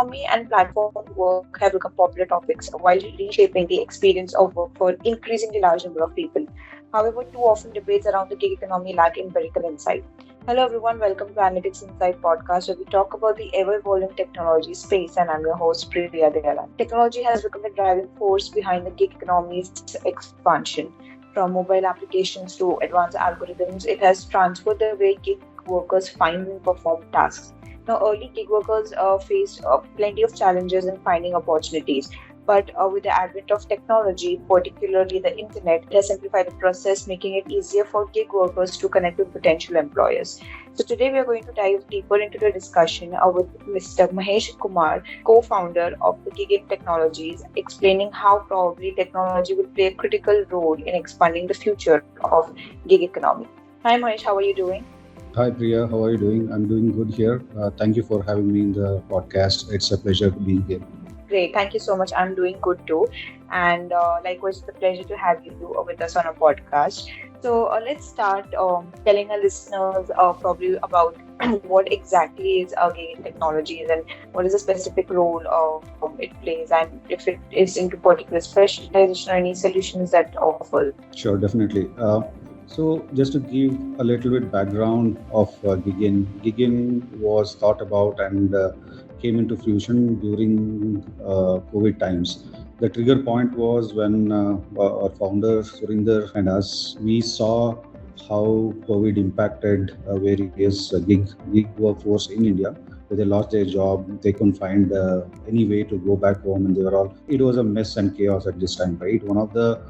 economy and platform work have become popular topics while reshaping the experience of work for increasingly large number of people. However, too often debates around the gig economy lack empirical insight. Hello everyone, welcome to Analytics Insight podcast where we talk about the ever-evolving technology space, and I'm your host Priya Dayalan. Technology has become the driving force behind the gig economy's expansion. From mobile applications to advanced algorithms, it has transformed the way gig workers find and perform tasks. Now, early gig workers faced plenty of challenges in finding opportunities, but with the advent of technology, particularly the internet, it has simplified the process, making it easier for gig workers to connect with potential employers. So, today we are going to dive deeper into the discussion with Mr. Mahesh Kumar, co founder of the Gigin Technologies, explaining how probably technology will play a critical role in expanding the future of gig economy. Hi, Mahesh, how are you doing? Hi Priya, how are you doing? I'm doing good here. Thank you for having me in the podcast. It's a pleasure being here. Great. Thank you so much. I'm doing good too. And likewise, it's a pleasure to have you with us on a podcast. So let's start telling our listeners probably about what exactly is gig technologies and what is the specific role it plays, and if it is into particular specialization or any solutions that offer. Sure, definitely. So just to give a little bit background of Gigin. Gigin was thought about and came into fruition during COVID times. The trigger point was when our founder Surinder and us, we saw how COVID impacted various gig workforce in India. They lost their job, they couldn't find any way to go back home, and they were all. It was a mess and chaos at this time, right? One of the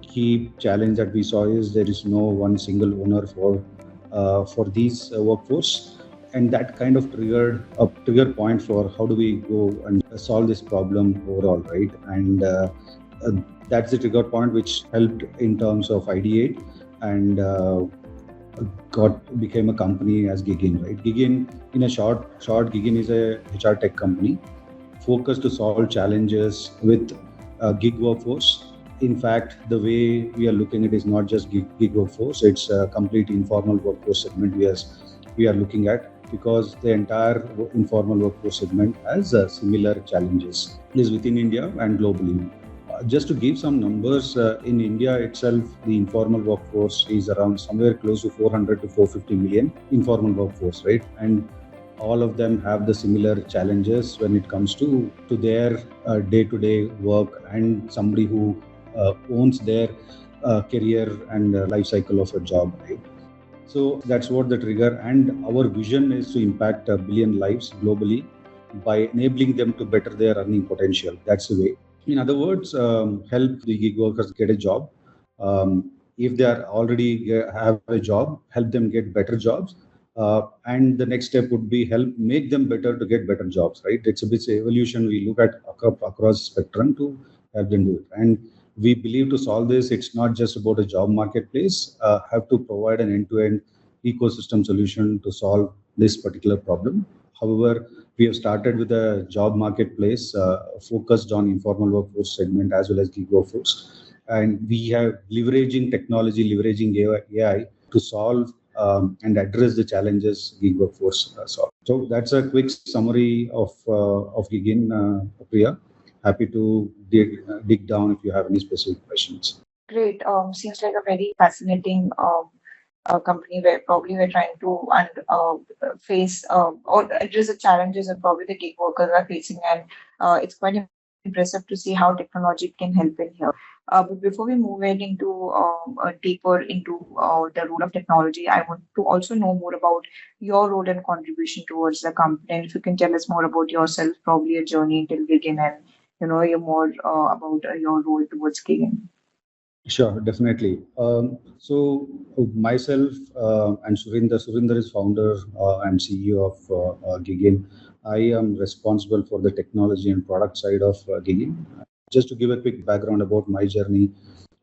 key challenge that we saw is there is no one single owner for these workforce, and that kind of triggered a trigger point for how do we go and solve this problem overall, right? And that's the trigger point which helped in terms of ideate and got became a company as Gigin, right? Gigin, in a short, Gigin is a HR tech company focused to solve challenges with gig workforce. In fact, the way we are looking at it is not just gig workforce, it's a complete informal workforce segment we are looking at, because the entire informal workforce segment has similar challenges, at least within India and globally. Just to give some numbers, in India itself, the informal workforce is around somewhere close to 400 to 450 million informal workforce, right? And all of them have the similar challenges when it comes to their day-to-day work, and somebody who owns their career and life cycle of a job, right? So that's what the trigger, and our vision is to impact a billion lives globally by enabling them to better their earning potential. That's the way. In other words, help the gig workers get a job. If they are already have a job, help them get better jobs. And the next step would be help make them better to get better jobs, right? It's a bit evolution we look at across spectrum to help them do it. And we believe to solve this, it's not just about a job marketplace, have to provide an end-to-end ecosystem solution to solve this particular problem. However, we have started with a job marketplace focused on informal workforce segment as well as gig workforce. And we have leveraging technology, leveraging AI to solve and address the challenges gig workforce solve. So that's a quick summary of Gigin, Priya. Happy to dig down if you have any specific questions. Great. Seems like a very fascinating company where probably we're trying to face or address the challenges that probably the gig workers are facing, and it's quite impressive to see how technology can help in here. But before we move in into deeper into the role of technology, I want to also know more about your role and contribution towards the company. And if you can tell us more about yourself, probably a journey till Gigin, and you're more about your role towards Gigin. Sure, definitely. So myself and Surinder is founder and CEO of Gigin. I am responsible for the technology and product side of Gigin. Just to give a quick background about my journey,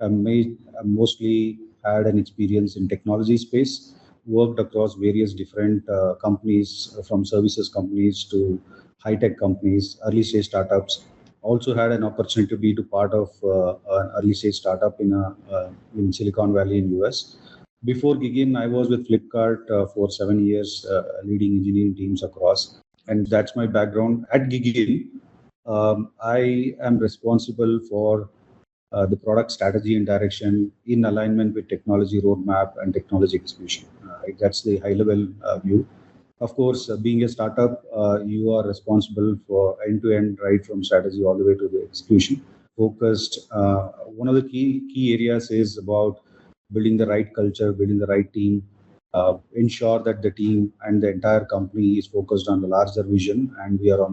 I mostly had an experience in technology space, worked across various different companies, from services companies to high-tech companies, early stage startups. Also had an opportunity to be part of an early stage startup in Silicon Valley in US. Before Gigin, I was with Flipkart for 7 years, leading engineering teams across. and that's my background. At Gigin, I am responsible for the product strategy and direction in alignment with technology roadmap and technology execution. Right? That's the high level view. Of course, being a startup, you are responsible for end to end, right from strategy all the way to the execution. Focused. One of the key areas is about building the right culture, building the right team, ensure that the team and the entire company is focused on the larger vision, and we are on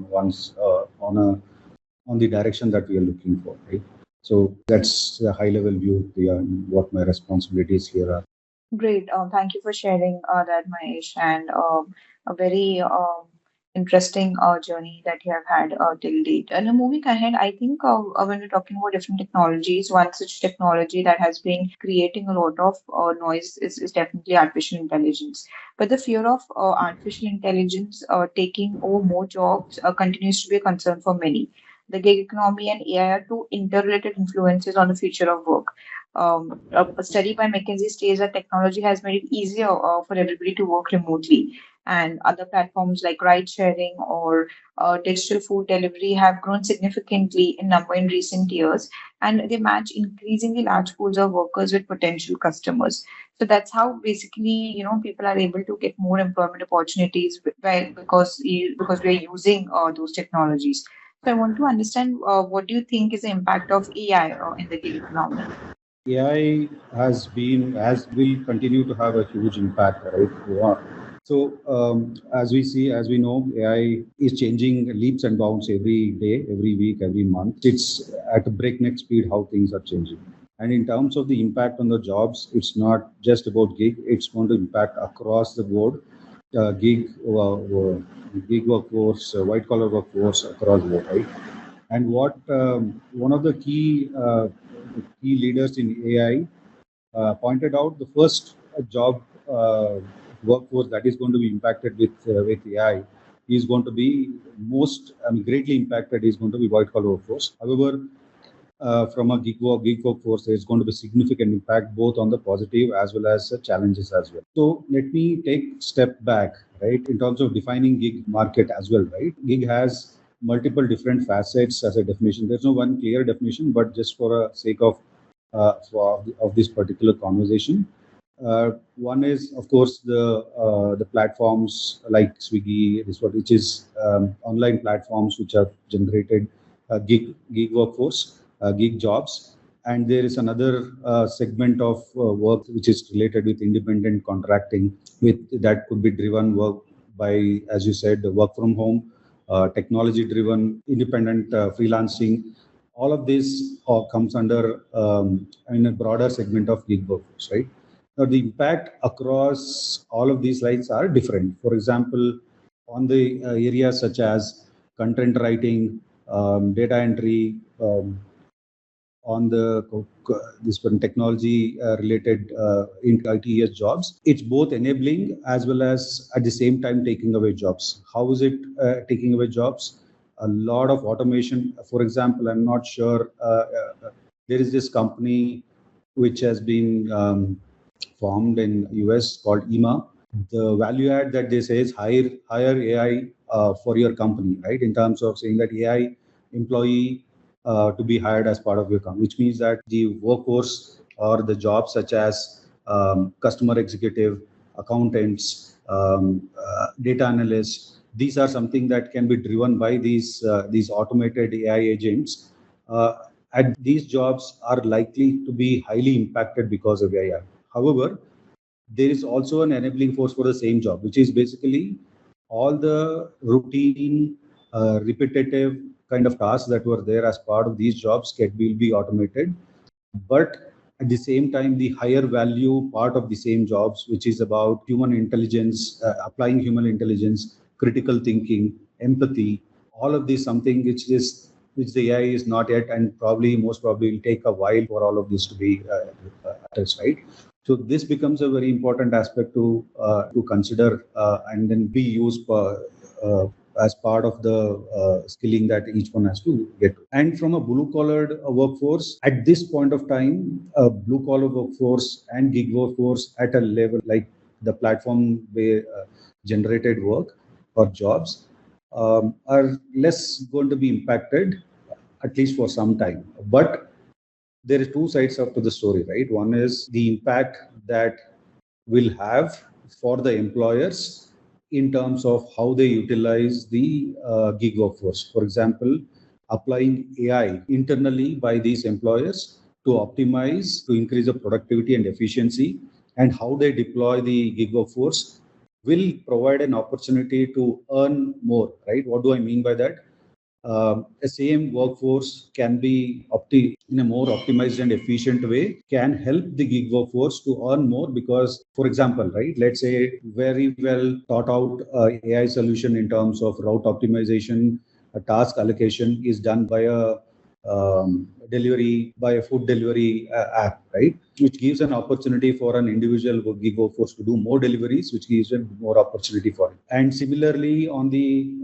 the direction that we are looking for. Right. So that's a high level view beyond what my responsibilities here are. Great. Thank you for sharing that, Mahesh, and a very interesting journey that you have had till date. And moving ahead, I think when we're talking about different technologies, one such technology that has been creating a lot of noise is definitely artificial intelligence. But the fear of artificial intelligence taking over more jobs continues to be a concern for many. The gig economy and AI are two interrelated influences on the future of work. A study by McKinsey states that technology has made it easier for everybody to work remotely, and other platforms like ride sharing or digital food delivery have grown significantly in number in recent years, and they match increasingly large pools of workers with potential customers. So that's how basically people are able to get more employment opportunities because we are using those technologies. So I want to understand what do you think is the impact of AI in the gig economy? AI has will continue to have a huge impact, right? Yeah. So as we know, AI is changing leaps and bounds every day, every week, every month. It's at a breakneck speed how things are changing. And in terms of the impact on the jobs, it's not just about gig; it's going to impact across the board. Gig workforce, white collar workforce across the board, right? And what one of the key leaders in AI pointed out, the first job workforce that is going to be impacted with AI is going to be greatly impacted is going to be white collar workforce. However, from a gig workforce, there's going to be significant impact both on the positive as well as challenges as well. So let me take step back, right, in terms of defining gig market as well, right? Gig has multiple different facets as a definition. There's no one clear definition, but just for a sake of of this particular conversation, one is, of course, the platforms like Swiggy, which is online platforms which have generated gig workforce, gig jobs, and there is another segment of work which is related with independent contracting, with that could be driven work by, as you said, work from home, technology-driven, independent freelancing. All of this comes under in a broader segment of gig workforce, right? Now, the impact across all of these lines are different. For example, on the areas such as content writing, data entry, on the this one technology related in ITES jobs, it's both enabling as well as at the same time taking away jobs. How is it taking away jobs? A lot of automation. For example, I'm not sure. There is this company which has been formed in US called EMA. The value add that they say is hire AI for your company, right? In terms of saying that AI employee to be hired as part of your company, which means that the workforce or the jobs such as customer executive, accountants, data analysts, these are something that can be driven by these automated AI agents. And these jobs are likely to be highly impacted because of AI. However, there is also an enabling force for the same job, which is basically all the routine, repetitive kind of tasks that were there as part of these jobs will be automated. But at the same time, the higher value part of the same jobs, which is about human intelligence, applying human intelligence, critical thinking, empathy, all of this something which the AI is not yet, and probably most probably will take a while for all of this to be addressed, right? So this becomes a very important aspect to consider and then be used as part of the skilling that each one has to get. And from a blue collared workforce, at this point of time, blue collar workforce and gig workforce at a level like the platform where generated work or jobs, are less going to be impacted, at least for some time. But there is two sides up to the story, right? One is the impact that will have for the employers in terms of how they utilize the gig workforce. For example, applying AI internally by these employers to optimize, to increase the productivity and efficiency, and how they deploy the gig workforce will provide an opportunity to earn more, right? What do I mean by that? A same workforce can be in a more optimized and efficient way, can help the gig workforce to earn more because, for example, right, let's say very well thought out AI solution in terms of route optimization, a task allocation is done by a delivery by a food delivery app, right, which gives an opportunity for an individual gig workforce to do more deliveries, which gives them more opportunity for it. And similarly, on the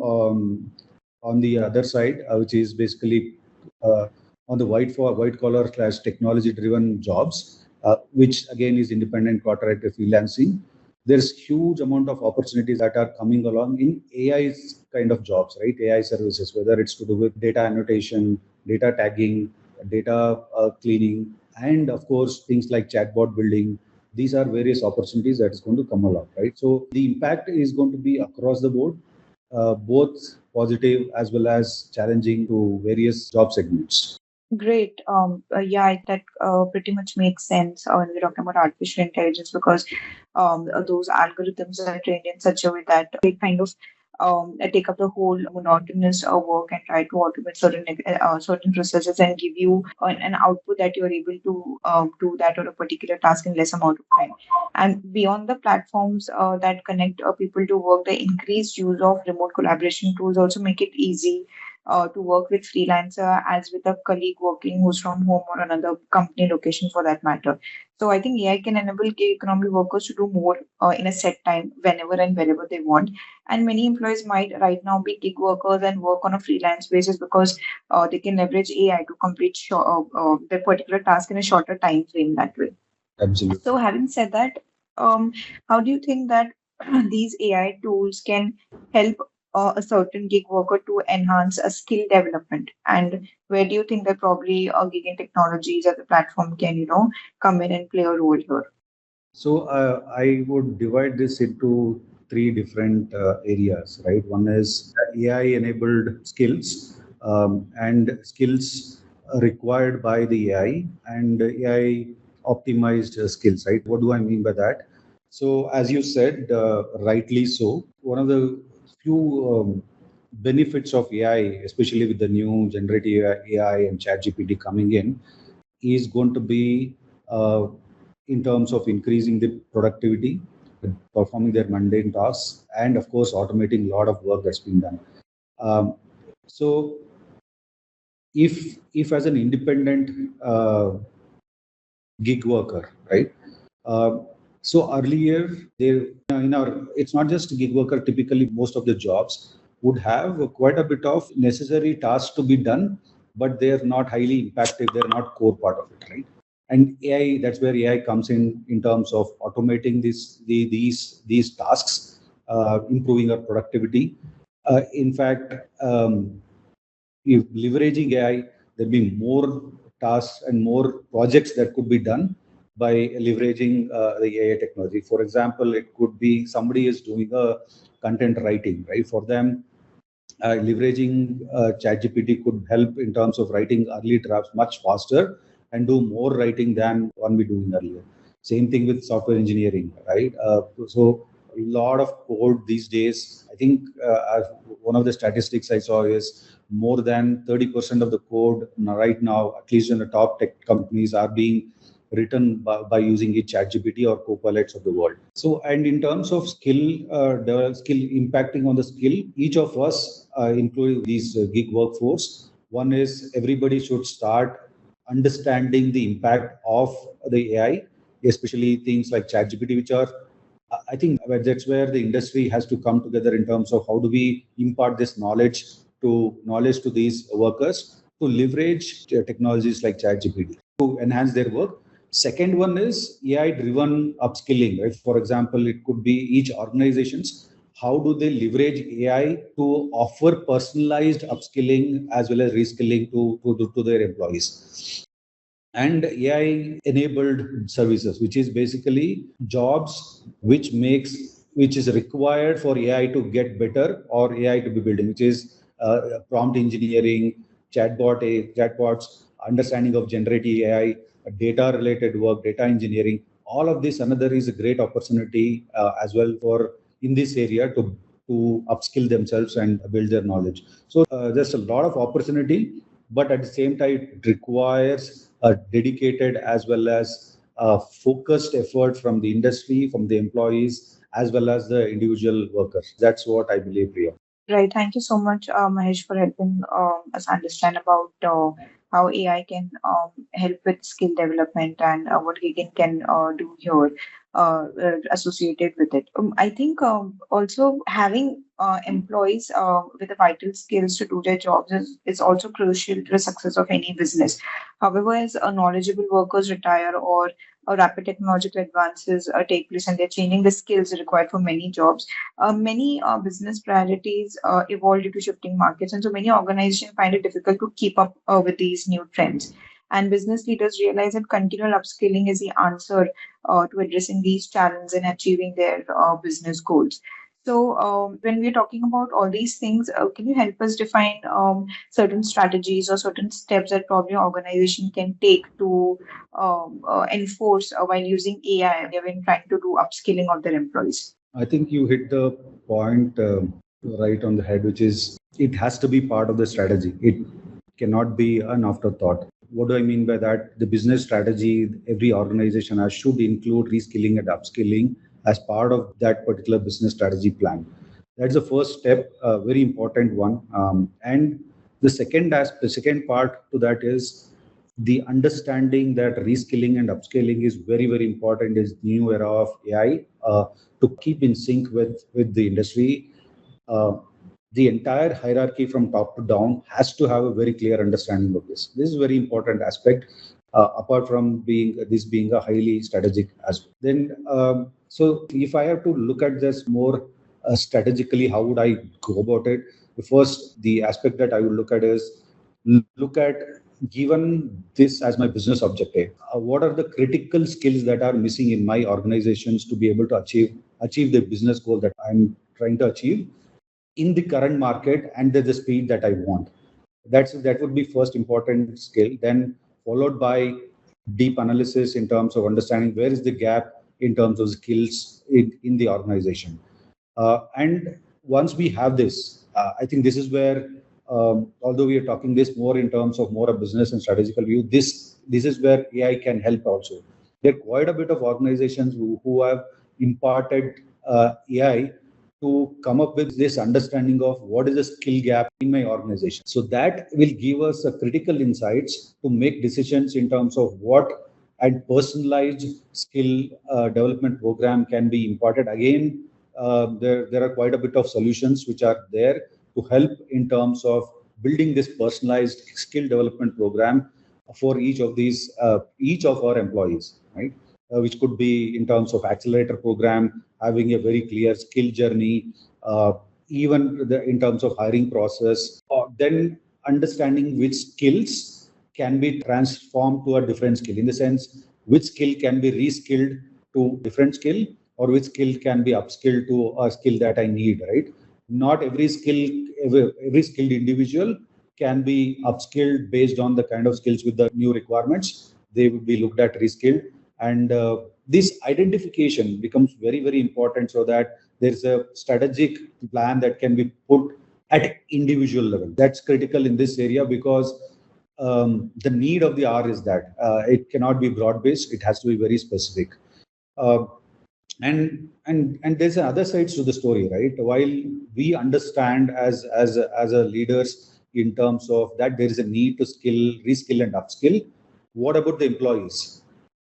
other side, which is basically uh, on the white collar slash technology driven jobs, which again is independent contractor freelancing. There's huge amount of opportunities that are coming along in AI kind of jobs, right? AI services, whether it's to do with data annotation, data tagging, data cleaning, and of course things like chatbot building. These are various opportunities that is going to come along, right? So the impact is going to be across the board, both positive as well as challenging to various job segments. Great. Yeah, that pretty much makes sense when we're talking about artificial intelligence because those algorithms are trained in such a way that they kind of take up the whole monotonous work and try to automate certain processes and give you an output that you're able to do that or a particular task in less amount of time. And beyond the platforms that connect people to work, the increased use of remote collaboration tools also make it easy to work with freelancer as with a colleague working who's from home or another company location for that matter. So I think AI can enable gig economy workers to do more in a set time whenever and wherever they want. And many employees might right now be gig workers and work on a freelance basis because they can leverage AI to complete their particular task in a shorter time frame that way. Absolutely. So, having said that, how do you think that these AI tools can help a certain gig worker to enhance a skill development? And where do you think that probably gig technologies as a platform can, come in and play a role here? So I would divide this into three different areas, right? One is AI-enabled skills and skills required by the AI and AI-optimized skills, right? What do I mean by that? So as you said, rightly so, one of the few benefits of AI, especially with the new generative AI and ChatGPT coming in, is going to be in terms of increasing the productivity, performing their mundane tasks, and of course, automating a lot of work that's been done. Um, so, if as an independent gig worker, right? Uh, so earlier, there in our it's not just gig worker. Typically, most of the jobs would have quite a bit of necessary tasks to be done, but they're not highly impacted. They're not core part of it, right? And AI, that's where AI comes in terms of automating these tasks, improving our productivity. In fact, if leveraging AI, there'll be more tasks and more projects that could be done by leveraging the AI technology. For example, it could be somebody is doing a content writing, right? For them, leveraging ChatGPT could help in terms of writing early drafts much faster and do more writing than one we doing earlier. Same thing with software engineering, right? So a lot of code these days. I think one of the statistics I saw is more than 30% of the code right now, at least in the top tech companies, are being written by using it ChatGPT or Copilots of the world. So, and in terms of skill impacting on the skill, each of us, including these gig workforce, one is everybody should start understanding the impact of the AI, especially things like ChatGPT, which are I think that's where the industry has to come together in terms of how do we impart this knowledge to these workers to leverage technologies like ChatGPT to enhance their work. Second one is AI-driven upskilling. Right? For example, it could be each organizations how do they leverage AI to offer personalized upskilling as well as reskilling to their employees. And AI enabled services, which is basically jobs which is required for AI to get better or AI to be building, which is prompt engineering, chatbots, understanding of generative AI, data related work, data engineering. All of this another is a great opportunity as well for in this area to upskill themselves and build their knowledge. So there's a lot of opportunity, but at the same time, it requires a dedicated as well as a focused effort from the industry, from the employees, as well as the individual workers. That's what I believe, Priya. Right. Thank you so much, Mahesh, for helping us understand about how AI can help with skill development and what Gigin can do here associated with it. I think also having employees with the vital skills to do their jobs is also crucial to the success of any business. However, as knowledgeable workers retire or rapid technological advances take place and they're changing the skills required for many jobs, many business priorities evolve due to shifting markets, and so many organizations find it difficult to keep up with these new trends. And business leaders realize that continual upskilling is the answer to addressing these challenges and achieving their business goals. So, when we're talking about all these things, can you help us define certain strategies or certain steps that probably an organization can take to enforce while using AI when trying to do upskilling of their employees? I think you hit the point right on the head, which is it has to be part of the strategy. It cannot be an afterthought. What do I mean by that? The business strategy, every organization has should include reskilling and upskilling as part of that particular business strategy plan. That's the first step, a very important one. And the second part to that is the understanding that reskilling and upskilling is very, very important is new era of AI to keep in sync with the industry. Uh, the entire hierarchy from top to down has to have a very clear understanding of this. This is a very important aspect, apart from being a highly strategic aspect. Then, so if I have to look at this more strategically, how would I go about it? The first, the aspect that I would look at is look at given this as my business objective, what are the critical skills that are missing in my organizations to be able to achieve the business goal that I'm trying to achieve in the current market and at the speed that I want. That would be first important skill. Then followed by deep analysis in terms of understanding where is the gap in terms of skills in the organization. And once we have this, I think this is where, although we are talking this more in terms of more a business and strategical view, this is where AI can help also. There are quite a bit of organizations who have imparted AI to come up with this understanding of what is the skill gap in my organization. So that will give us a critical insights to make decisions in terms of what and personalized skill development program can be imparted. Again, there are quite a bit of solutions which are there to help in terms of building this personalized skill development program for each of our employees, right? Which could be in terms of accelerator program, having a very clear skill journey, even in terms of hiring process, then understanding which skills can be transformed to a different skill, in the sense which skill can be reskilled to different skill or which skill can be upskilled to a skill that I need, right? Not every skilled individual can be upskilled based on the kind of skills with the new requirements. They would be looked at reskilled. And this identification becomes very, very important so that there's a strategic plan that can be put at individual level. That's critical in this area because the need of the hour is that it cannot be broad based, it has to be very specific. Uh, and there's other sides to the story, right? While we understand as a leaders in terms of that there is a need to reskill and upskill, what about the employees?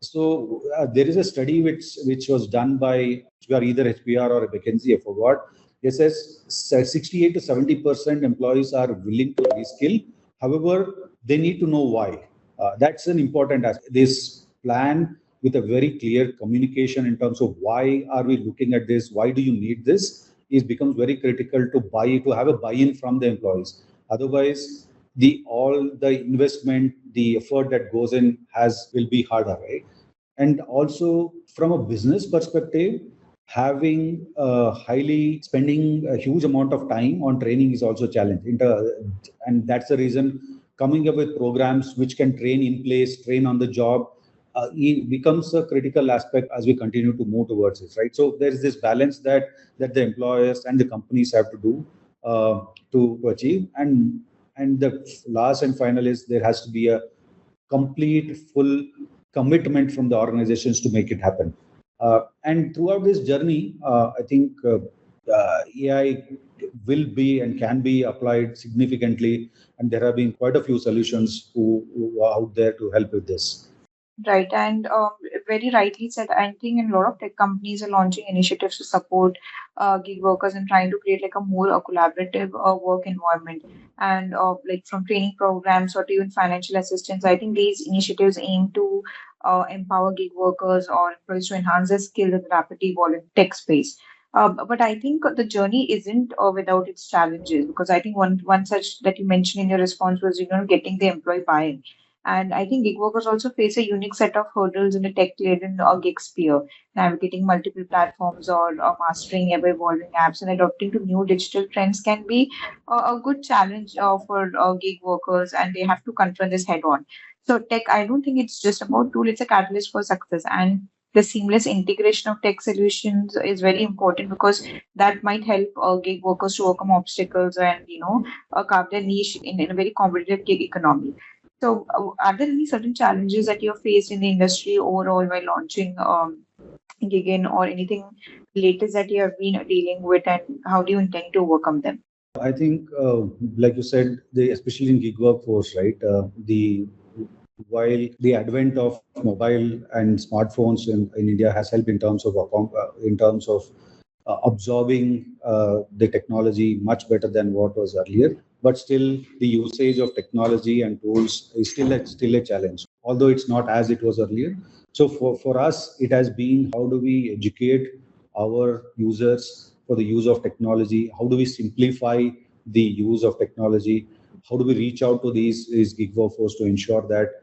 So there is a study which was done by either HBR or McKinsey, I forgot. It says 68 to 70% employees are willing to reskill. However, they need to know why. That's an important aspect. This plan with a very clear communication in terms of why are we looking at this? Why do you need this? is becomes very critical to have a buy-in from the employees. Otherwise, the all the investment, the effort that goes in has will be harder, right? And also from a business perspective, having highly spending a huge amount of time on training is also a challenge. And that's the reason coming up with programs which can train in place, train on the job, it becomes a critical aspect as we continue to move towards this, right? So there is this balance that the employers and the companies have to do uh, to achieve. And the last and final is there has to be a complete full commitment from the organizations to make it happen. And throughout this journey, I think AI will be and can be applied significantly, and there have been quite a few solutions who are out there to help with this. Right, and very rightly said. I think in a lot of tech companies are launching initiatives to support gig workers and trying to create like a more collaborative work environment. And like from training programs or to even financial assistance, I think these initiatives aim to empower gig workers or employees to enhance their skills in the rapidly evolving tech space. But I think the journey isn't without its challenges, because I think one such that you mentioned in your response was, getting the employee buy-in. And I think gig workers also face a unique set of hurdles in a tech-laden gig sphere, navigating multiple platforms or mastering ever-evolving apps and adapting to new digital trends can be a good challenge for gig workers, and they have to confront this head-on. So tech, I don't think it's just about tool; it's a catalyst for success. And the seamless integration of tech solutions is very important, because that might help gig workers to overcome obstacles and carve their niche in a very competitive gig economy. So, are there any certain challenges that you have faced in the industry overall while launching Gigin, or anything latest that you have been dealing with, and how do you intend to overcome them? I think, like you said, especially in gig workforce, right? The While the advent of mobile and smartphones in India has helped in terms of absorbing the technology much better than what was earlier, but still the usage of technology and tools is still a challenge, although it's not as it was earlier. So for us, it has been how do we educate our users for the use of technology? How do we simplify the use of technology? How do we reach out to these gig workforce to ensure that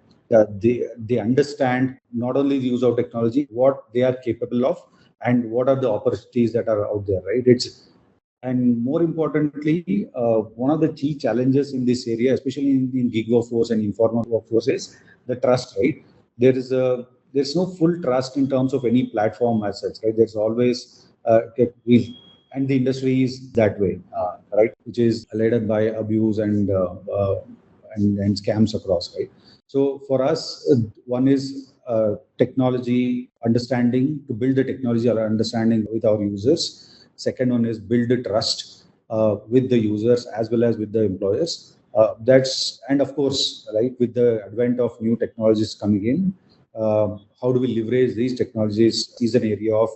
they understand not only the use of technology, what they are capable of, and what are the opportunities that are out there, right? And more importantly, one of the key challenges in this area, especially in gig workforce and informal workforce, is the trust, right? There's no full trust in terms of any platform as such, right? There's always and the industry is that way, right? Which is led by abuse and scams across, right? So for us, one is technology understanding, to build the technology or understanding with our users. Second one is build the trust with the users as well as with the employers. That's and of course, right, with the advent of new technologies coming in, how do we leverage these technologies is an area of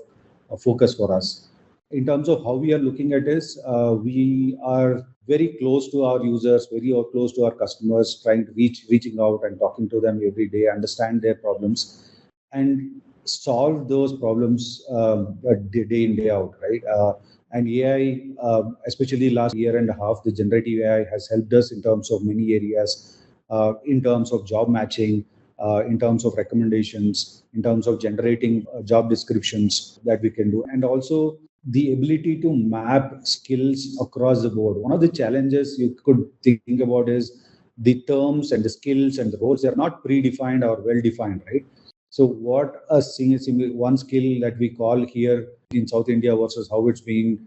focus for us. In terms of how we are looking at this, we are very close to our users, very close to our customers, trying to reaching out and talking to them every day, understand their problems, and solve those problems day in day out, right? And AI, especially last year and a half, the generative AI has helped us in terms of many areas, in terms of job matching, in terms of recommendations, in terms of generating job descriptions that we can do, and also the ability to map skills across the board. One of the challenges you could think about is the terms and the skills and the roles, they are not predefined or well defined, right? So what one skill that we call here in South India versus how it's being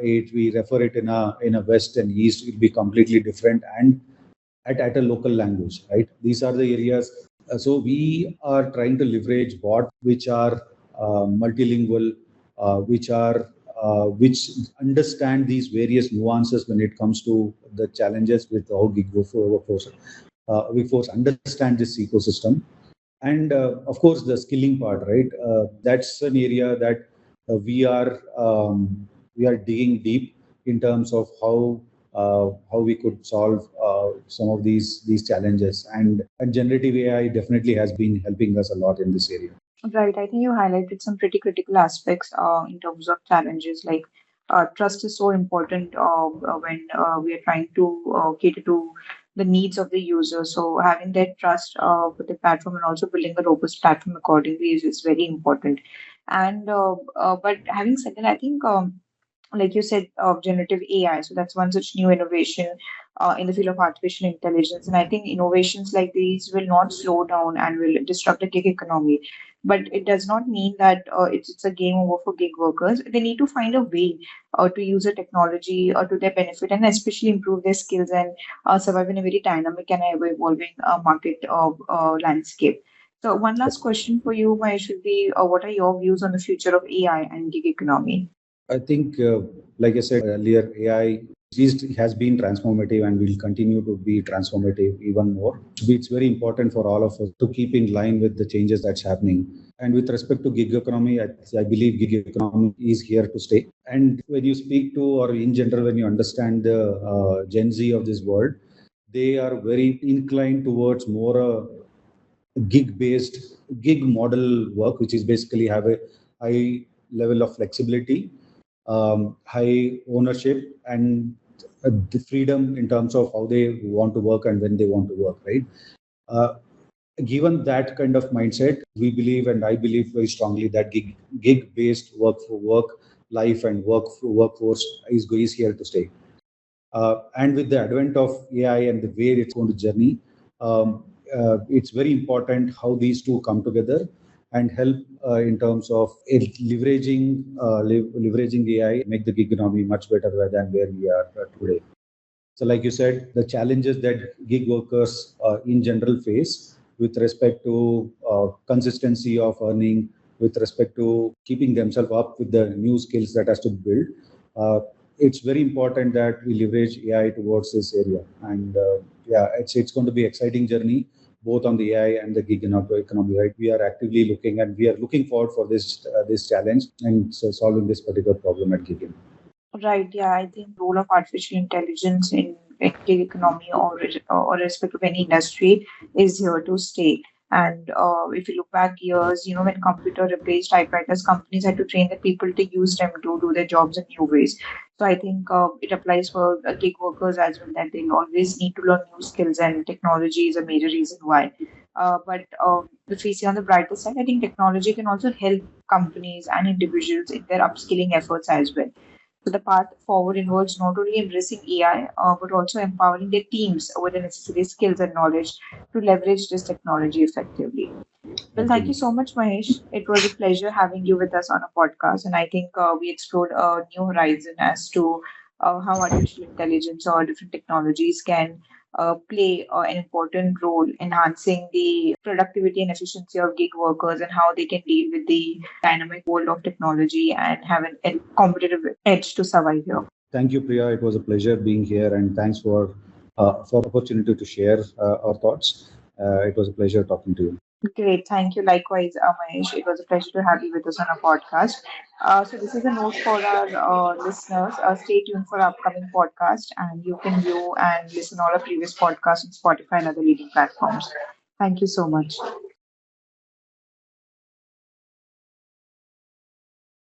we refer it in a West and East will be completely different, and at a local language, right? These are the areas. So we are trying to leverage bots which are multilingual, which understand these various nuances when it comes to the challenges with how gig workforce understand this ecosystem. And of course the skilling part, right? That's an area that we are digging deep in terms of how we could solve some of these challenges, and generative AI definitely has been helping us a lot in this area. Right. I think you highlighted some pretty critical aspects in terms of challenges, like trust is so important when we are trying to cater to the needs of the user. So having that trust with the platform and also building a robust platform accordingly is very important. And but having said that, I think like you said, of generative AI. So that's one such new innovation in the field of artificial intelligence. And I think innovations like these will not slow down and will disrupt the gig economy. But it does not mean that it's a game over for gig workers. They need to find a way to use the technology to their benefit and especially improve their skills and survive in a very dynamic and ever evolving market landscape. So one last question for you, Mahesh, would be what are your views on the future of AI and gig economy? I think, like I said earlier, AI has been transformative and will continue to be transformative even more. It's very important for all of us to keep in line with the changes that's happening. And with respect to gig economy, I believe gig economy is here to stay. And when you speak to, or in general, when you understand the Gen Z of this world, they are very inclined towards more gig-based gig model work, which is basically have a high level of flexibility, high ownership, and the freedom in terms of how they want to work and when they want to work. Right. Uh, Given that kind of mindset, we believe, and I believe very strongly, that gig-based work life and workforce is here to stay. And with the advent of AI and the way it's going to journey, it's very important how these two come together and help in terms of leveraging AI, make the gig economy much better than where we are today. So, like you said, the challenges that gig workers in general face with respect to consistency of earning, with respect to keeping themselves up with the new skills that has to build, uh, it's very important that we leverage AI towards this area. And yeah, it's going to be exciting journey both on the AI and the gig economy. Right, we are actively looking and we are looking forward for this challenge and so solving this particular problem at Gigin. Right, yeah, I think role of artificial intelligence in gig economy or respect of any industry is here to stay. And if you look back years, when computer replaced typewriters, companies had to train the people to use them to do their jobs in new ways. So I think it applies for gig workers as well that they'll always need to learn new skills and technology is a major reason why. But if we see on the brighter side, I think technology can also help companies and individuals in their upskilling efforts as well. So the path forward involves not only embracing AI, but also empowering their teams with the necessary skills and knowledge to leverage this technology effectively. Well, thank you Absolutely. so much, Mahesh. It was a pleasure having you with us on a podcast, and I think we explored a new horizon as to how artificial intelligence or different technologies can play an important role enhancing the productivity and efficiency of gig workers and how they can deal with the dynamic world of technology and have a competitive edge to survive here. Thank you, Priya. It was a pleasure being here, and thanks for opportunity to share our thoughts. It was a pleasure talking to you. Great. Thank you. Likewise, Mahesh. It was a pleasure to have you with us on our podcast. So, this is a note for our listeners. Stay tuned for our upcoming podcast, and you can view and listen all our previous podcasts on Spotify and other leading platforms. Thank you so much.